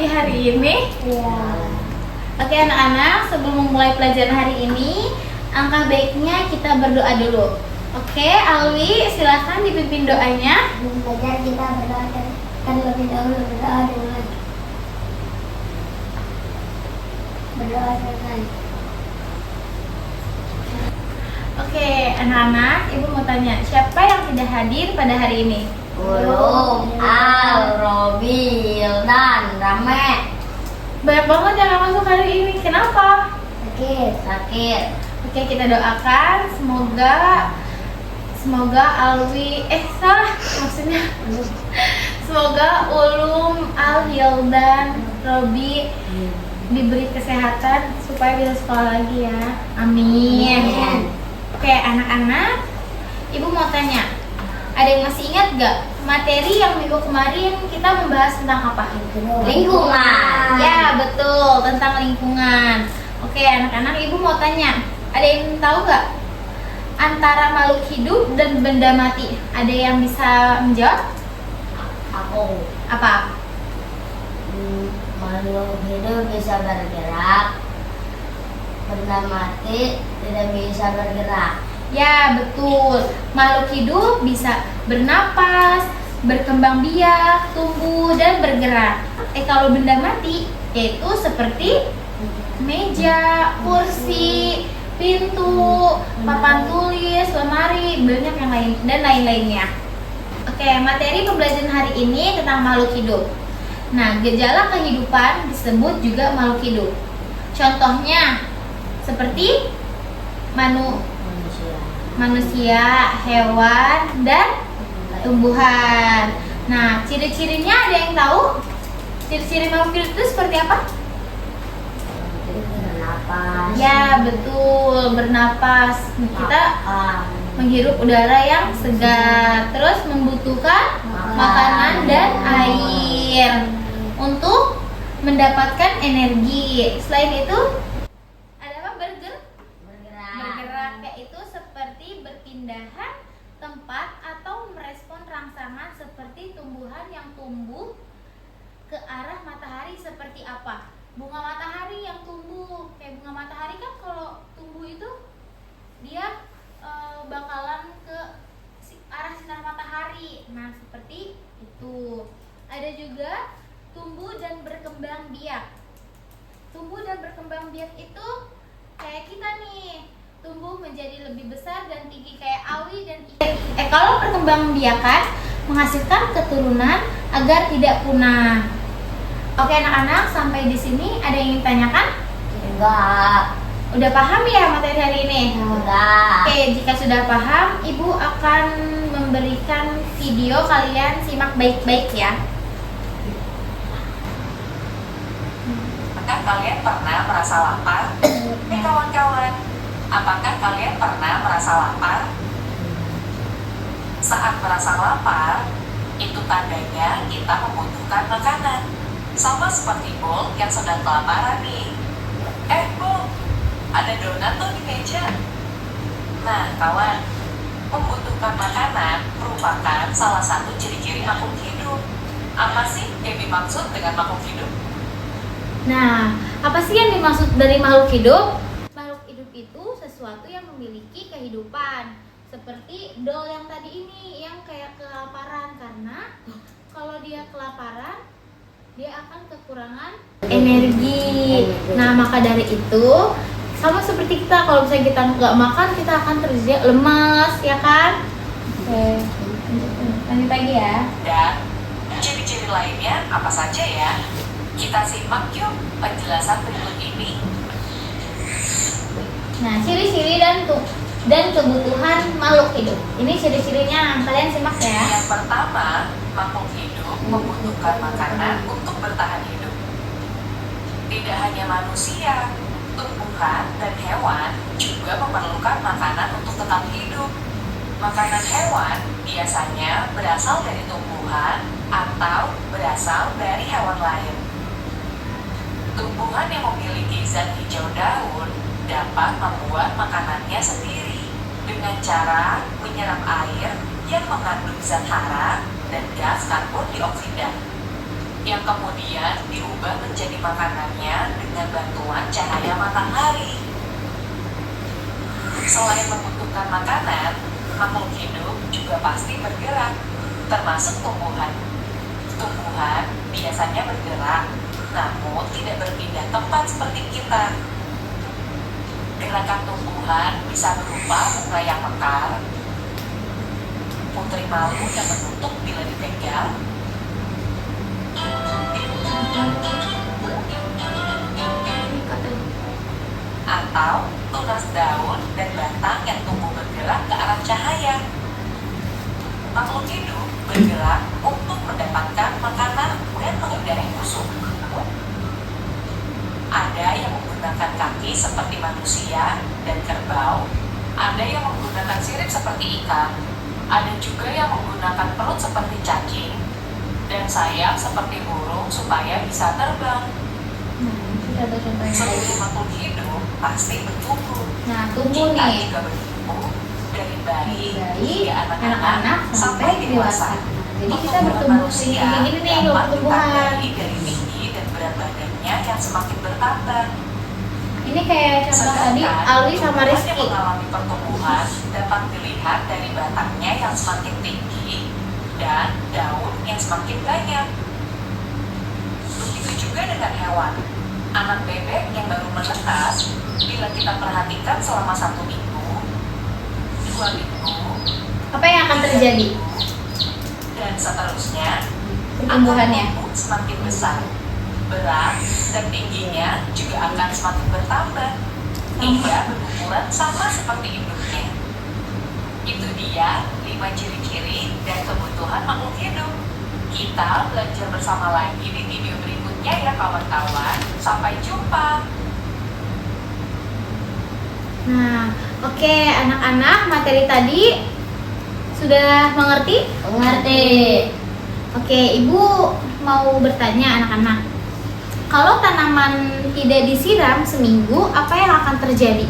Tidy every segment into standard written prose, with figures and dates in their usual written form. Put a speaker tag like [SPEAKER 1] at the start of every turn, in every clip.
[SPEAKER 1] pagi hari ini?
[SPEAKER 2] Iya.
[SPEAKER 1] Oke anak-anak, sebelum memulai pelajaran hari ini, angka baiknya kita berdoa dulu. Oke, Alwi, silakan dipimpin doanya.
[SPEAKER 2] Sebelum belajar kita berdoa kan lebih dahulu berdoa dengan berdoa selesai.
[SPEAKER 1] Oke, anak-anak, ibu mau tanya, siapa yang tidak hadir pada hari ini?
[SPEAKER 3] Ulum, Al, Robi, Hildan, Rame.
[SPEAKER 1] Banyak banget yang nggak masuk hari ini. Kenapa?
[SPEAKER 3] Sakit.
[SPEAKER 1] Oke, kita doakan semoga Alwi salah maksudnya. Semoga Ulum, Al, Hildan, Robi diberi kesehatan supaya bisa sekolah lagi ya. Amin. Oke, anak-anak, ibu mau tanya, ada yang masih ingat gak materi yang minggu kemarin kita membahas tentang apa?
[SPEAKER 3] Lingkungan.
[SPEAKER 1] Ya, betul, tentang lingkungan. Oke, anak-anak, ibu mau tanya, ada yang tahu gak antara makhluk hidup dan benda mati? Ada yang bisa menjawab?
[SPEAKER 3] Aku.
[SPEAKER 1] Apa?
[SPEAKER 3] Makhluk hidup bisa bergerak, benda mati tidak bisa bergerak.
[SPEAKER 1] Ya, betul. Makhluk hidup bisa bernapas, berkembang biak, tumbuh, dan bergerak. Kalau benda mati, yaitu seperti meja, kursi, pintu, papan tulis, lemari, banyak yang lain dan lain-lainnya. Oke, materi pembelajaran hari ini tentang makhluk hidup. Nah, gejala kehidupan disebut juga makhluk hidup. Contohnya seperti manusia, hewan, dan tumbuhan. Nah, ciri-cirinya ada yang tahu? Ciri-ciri makhluk hidup itu seperti apa?
[SPEAKER 3] Bernapas.
[SPEAKER 1] Ya, betul, bernapas. Kita menghirup udara yang segar, terus membutuhkan makanan dan air untuk mendapatkan energi. Selain itu, ada apa? Bergerak, yaitu seperti berpindahan tempat atau merespon rangsangan seperti tumbuhan yang tumbuh ke arah matahari. Seperti apa? Bunga matahari yang tumbuh. Kayak bunga matahari kan kalau tumbuh itu dia bakalan ke arah sinar matahari. Nah, seperti itu. Ada juga tumbuh dan berkembang biak. Tumbuh dan berkembang biak itu kayak kita nih, tumbuh menjadi lebih besar dan tinggi kayak awi dan ikan. Kalau perkembang biakan menghasilkan keturunan agar tidak punah. Oke anak-anak, sampai di sini ada yang ingin tanyakan?
[SPEAKER 3] Enggak.
[SPEAKER 1] Udah paham ya materi hari ini?
[SPEAKER 3] Enggak.
[SPEAKER 1] Oke, jika sudah paham, ibu akan memberikan video, kalian simak baik-baik ya.
[SPEAKER 4] Apakah kalian pernah merasa lapar? Kawan-kawan, apakah kalian pernah merasa lapar? Saat merasa lapar, itu tandanya kita membutuhkan makanan. Sama seperti Bol yang sedang kelaparan nih. Bol, ada donat tuh di meja. Nah, kawan, membutuhkan makanan merupakan salah satu ciri-ciri makhluk hidup. Apa sih yang dimaksud dengan makhluk hidup?
[SPEAKER 1] Nah, apa sih yang dimaksud dari makhluk hidup? Makhluk hidup itu sesuatu yang memiliki kehidupan. Seperti doll yang tadi ini, yang kayak kelaparan. Karena kalau dia kelaparan, dia akan kekurangan energi. Nah, maka dari itu, sama seperti kita, kalau misalnya kita nggak makan, kita akan terjadi lemas, ya kan? Oke, lanjut lagi ya.
[SPEAKER 4] Dan ciri-ciri lainnya apa saja ya? Kita simak yuk penjelasan berikut ini.
[SPEAKER 1] Nah, ciri-ciri dan kebutuhan makhluk hidup. Ini ciri-cirinya, kalian simak ya.
[SPEAKER 4] Yang pertama, makhluk hidup membutuhkan makanan untuk bertahan hidup. Tidak hanya manusia, tumbuhan dan hewan juga memerlukan makanan untuk tetap hidup. Makanan hewan biasanya berasal dari tumbuhan atau berasal dari hewan lain. Tumbuhan yang memiliki zat hijau daun dapat membuat makanannya sendiri dengan cara menyerap air yang mengandung zat hara dan gas karbon dioksida. yang kemudian diubah menjadi makanannya dengan bantuan cahaya matahari. Selain membutuhkan makanan, makhluk hidup juga pasti bergerak, termasuk tumbuhan. Tumbuhan biasanya bergerak, namun tidak berpindah tempat seperti kita. Gerakan tumbuhan bisa berupa bunga yang mekar, putri malu yang menutup bila dipegang, atau tunas daun dan batang yang tumbuh bergerak ke arah cahaya. Makhluk hidup bergerak untuk mendapatkan makanan dan menghindari musuh. Ada yang menggunakan kaki seperti manusia dan kerbau, ada yang menggunakan sirip seperti ikan, ada juga yang menggunakan perut seperti cacing, dan sayap seperti burung supaya bisa terbang.
[SPEAKER 1] Kita ada contohnya
[SPEAKER 4] Seluruh
[SPEAKER 1] tadi.
[SPEAKER 4] makhluk hidup pasti bertumbuh.
[SPEAKER 1] Nah, tumbuh
[SPEAKER 4] Kita
[SPEAKER 1] nih
[SPEAKER 4] juga bertumbuh dari bayi
[SPEAKER 1] dari
[SPEAKER 4] hingga
[SPEAKER 1] anak-anak sampai dewasa. Jadi kita
[SPEAKER 4] Pertumbuhan
[SPEAKER 1] bertumbuh
[SPEAKER 4] manusia
[SPEAKER 1] kayak gini nih kalau
[SPEAKER 4] dapat
[SPEAKER 1] pertumbuhan.
[SPEAKER 4] ditandai dari tinggi dan berat badannya yang semakin bertambah.
[SPEAKER 1] Ini kayak contoh tadi Alwi sama
[SPEAKER 4] tumbuhan
[SPEAKER 1] Rizky.
[SPEAKER 4] yang mengalami pertumbuhan dapat dilihat dari batangnya yang semakin tinggi dan daun yang semakin banyak. Begitu juga dengan hewan. Anak bebek yang baru menetas, bila kita perhatikan selama 1 minggu, 2 minggu,
[SPEAKER 1] Apa yang akan terjadi?
[SPEAKER 4] dan seterusnya,
[SPEAKER 1] Pertumbuhannya.
[SPEAKER 4] akan tumbuh semakin besar, berat dan tingginya juga akan semakin bertambah hingga berukuran sama seperti induknya. Itu dia 5 ciri-ciri dan kebutuhan makhluk hidup. Kita belajar bersama lagi di video berikutnya ya kawan-kawan. Sampai jumpa.
[SPEAKER 1] Nah, oke anak-anak, materi tadi sudah mengerti?
[SPEAKER 3] Mengerti.
[SPEAKER 1] Oke, Ibu mau bertanya anak-anak. Kalau tanaman tidak disiram seminggu, apa yang akan terjadi?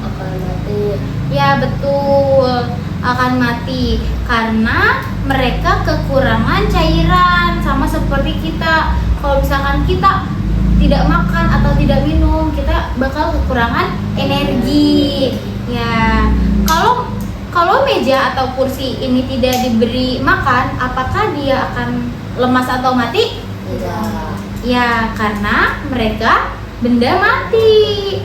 [SPEAKER 3] Akan mati.
[SPEAKER 1] Ya betul, akan mati karena mereka kekurangan cairan, sama seperti kita. Kalau misalkan kita tidak makan atau tidak minum, kita bakal kekurangan energi. Ya, kalau meja atau kursi ini tidak diberi makan, apakah dia akan lemas atau mati?
[SPEAKER 3] Tidak.
[SPEAKER 1] Ya, karena mereka benda mati.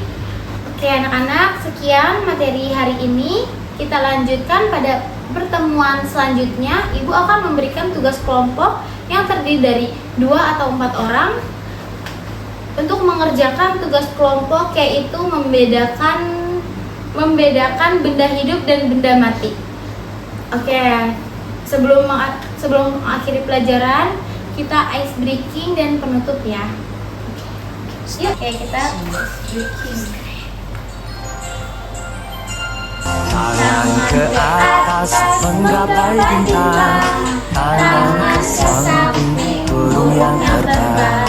[SPEAKER 1] Oke anak-anak, sekian materi hari ini. Kita lanjutkan pada pertemuan selanjutnya. Ibu akan memberikan tugas kelompok yang terdiri dari 2 atau 4 orang untuk mengerjakan tugas kelompok, yaitu membedakan benda hidup dan benda mati. Oke, sebelum mengakhiri pelajaran, kita ice breaking dan penutup ya. Yuk, kita
[SPEAKER 5] Tangan ke atas menggapai bintang, tangan ke samping burung yang terbang,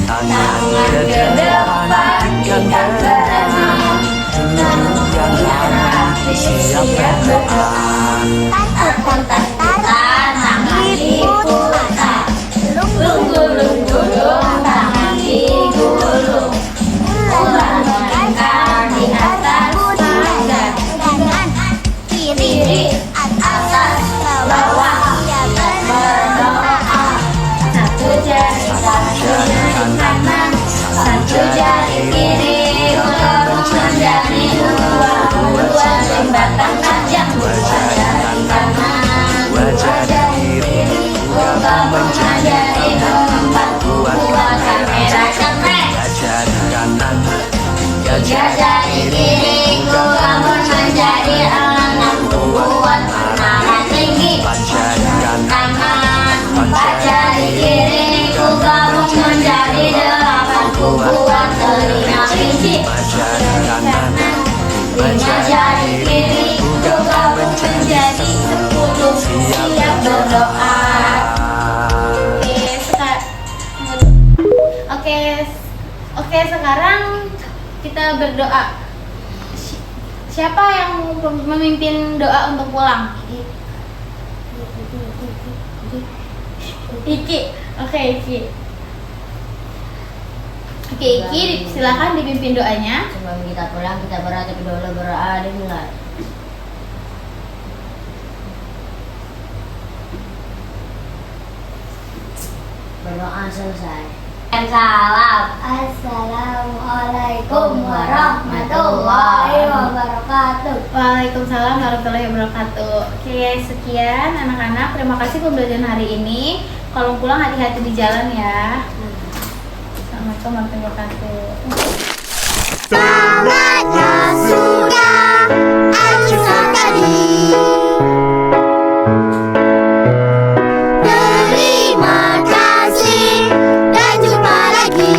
[SPEAKER 5] tangan ke depan ikan berenang, duduk yang rapi siap berdoa.
[SPEAKER 3] Tangan diputar, gulung tangan digulung, ulang melangkah di atas pagar, kiri atas bawah berdoa. Satu jari kanan, satu jari kiri untuk menjadi dua jembatan tajam. Dua jari kanan, dua jari kiri untuk menjadi empat buah kamera cempreng.
[SPEAKER 5] Tiga jari kanan, tiga
[SPEAKER 3] Tiga jari kiri bangun menjadi enam buat menara tinggi.
[SPEAKER 5] empat jari kanan,
[SPEAKER 3] Empat jari kiri bangun menjadi delapan buat telinga kelinci.
[SPEAKER 5] lima jari kanan,
[SPEAKER 3] Lima jari kiri bangun menjadi 10 siap berdoa.
[SPEAKER 1] Oke, sekarang kita berdoa. Siapa yang memimpin doa untuk pulang? Iki. Oke, Iki. Oke, Iki, silakan dipimpin doanya.
[SPEAKER 3] Sebelum kita pulang, kita berdoa dimulai. Berdoa selesai. Salam.
[SPEAKER 2] Assalamualaikum warahmatullahi wabarakatuh.
[SPEAKER 1] Waalaikumsalam warahmatullahi wabarakatuh. Oke, sekian anak-anak. Terima kasih pembelajaran hari ini. Kalau pulang hati-hati di jalan ya. Assalamualaikum warahmatullahi wabarakatuh.
[SPEAKER 2] Tamatnya sudah acuan tadi. Terima kasih dan jumpa lagi.